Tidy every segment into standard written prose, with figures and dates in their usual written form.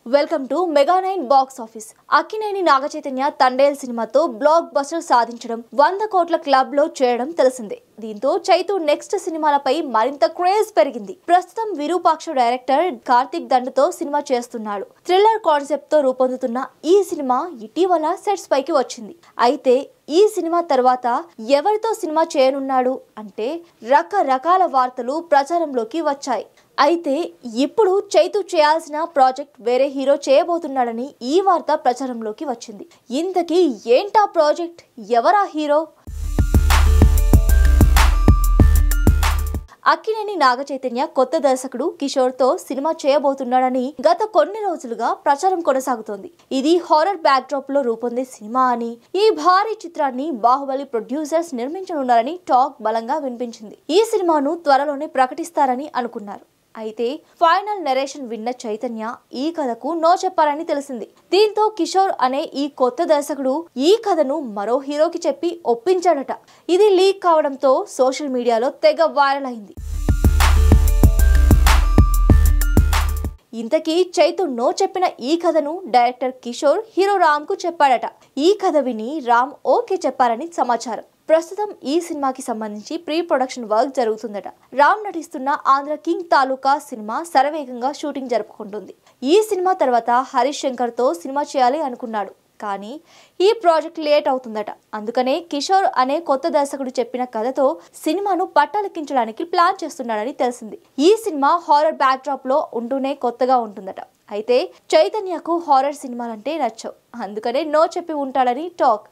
Welcome to మెగా9 box office. Akkineni Naga Chaitanya Thandel సినిమాతో block buster సాధించడం, 100 కోట్ల క్లబ్ లో చేయడం తెలిసిందే. దీంతో చైతు నెక్స్ట్ సినిమాలపై మరింత క్రేజ్ పెరిగింది. ప్రస్తుతం విరూపాక్ష డైరెక్టర్ కార్తిక్ దండతో సినిమా చేస్తున్నాడు. థ్రిల్లర్ కాన్సెప్ట్ తో రూపొందుతున్న ఈ సినిమా ఇటీవల సెట్స్ పైకి వచ్చింది. అయితే ఈ సినిమా తర్వాత ఎవరితో సినిమా చేయనున్నాడు అంటే రకరకాల వార్తలు ప్రచారంలోకి వచ్చాయి. అయితే ఇప్పుడు చైతు చేయాల్సిన ప్రాజెక్ట్ వేరే హీరో చేయబోతున్నాడని ఈ వార్త ప్రచారంలోకి వచ్చింది. ఇంతకీ ఏంటా ప్రాజెక్ట్, ఎవరా హీరో? అక్కినేని నాగచైతన్య కొత్త దర్శకుడు కిషోర్ తో సినిమా చేయబోతున్నాడని గత కొన్ని రోజులుగా ప్రచారం కొనసాగుతోంది. ఇది హారర్ బ్యాక్ డ్రాప్ లో రూపొందే సినిమా అని, ఈ భారీ చిత్రాన్ని బాహుబలి ప్రొడ్యూసర్స్ నిర్మించనున్నారని టాక్ బలంగా వినిపించింది. ఈ సినిమాను త్వరలోనే ప్రకటిస్తారని అనుకున్నారు. అయితే ఫైనల్ నరేషన్ విన్న చైతన్య ఈ కథకు నో చెప్పారని తెలిసింది. దీంతో కిషోర్ అనే ఈ కొత్త దర్శకుడు ఈ కథను మరో హీరోకి చెప్పి ఒప్పించాడట. ఇది లీక్ కావడంతో సోషల్ మీడియాలో తెగ వైరల్ అయింది. ఇంతకీ చైతు నో చెప్పిన ఈ కథను డైరెక్టర్ కిషోర్ హీరో రామ్ కు చెప్పాడట. ఈ కథ విని రామ్ ఓకే చెప్పారని సమాచారం. ప్రస్తుతం ఈ సినిమాకి సంబంధించి ప్రీ ప్రొడక్షన్ వర్క్ జరుగుతుందట. రామ్ నటిస్తున్న ఆంధ్ర కింగ్ తాలూకా సినిమా శరవేగంగా షూటింగ్ జరుపుకుంటుంది. ఈ సినిమా తర్వాత హరీష్ శంకర్ తో సినిమా చేయాలి అనుకున్నాడు. కానీ ఈ ప్రాజెక్ట్ లేట్ అవుతుందట. అందుకనే కిషోర్ అనే కొత్త దర్శకుడు చెప్పిన కథతో సినిమాను పట్టాలెక్కించడానికి ప్లాన్ చేస్తున్నాడని తెలిసింది. ఈ సినిమా హారర్ బ్యాక్ డ్రాప్ లో ఉంటూనే కొత్తగా ఉంటుందట. అయితే చైతన్యకు హారర్ సినిమాలంటే నచ్చవు. అందుకనే నో చెప్పి ఉంటాడని టాక్.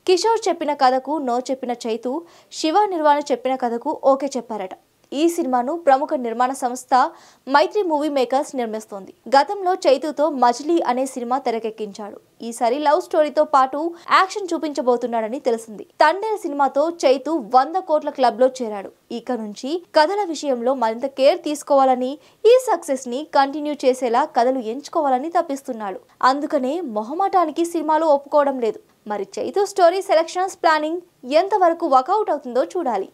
కిషోర్ చెప్పిన కథకు నో చెప్పిన చైతు శివ నిర్వాణ చెప్పిన కథకు ఓకే చెప్పారట. ఈ సినిమాను ప్రముఖ నిర్మాణ సంస్థ మైత్రి మూవీ మేకర్స్ నిర్మిస్తోంది. గతంలో చైతుతో మజిలీ అనే సినిమా తెరకెక్కించాడు. ఈసారి లవ్ స్టోరీతో పాటు యాక్షన్ చూపించబోతున్నాడని తెలిసింది. తండేల్ సినిమాతో చైతు 100 కోట్ల క్లబ్ లో చేరాడు. ఇక నుంచి కథల విషయంలో మరింత కేర్ తీసుకోవాలని, ఈ సక్సెస్ ని కంటిన్యూ చేసేలా కథలు ఎంచుకోవాలని తప్పిస్తున్నాడు. అందుకనే మొహమాటానికి సినిమాలు ఒప్పుకోవడం లేదు. మరి చైతు స్టోరీ సెలక్షన్స్ ప్లానింగ్ ఎంతవరకు వర్కౌట్ అవుతుందో చూడాలి.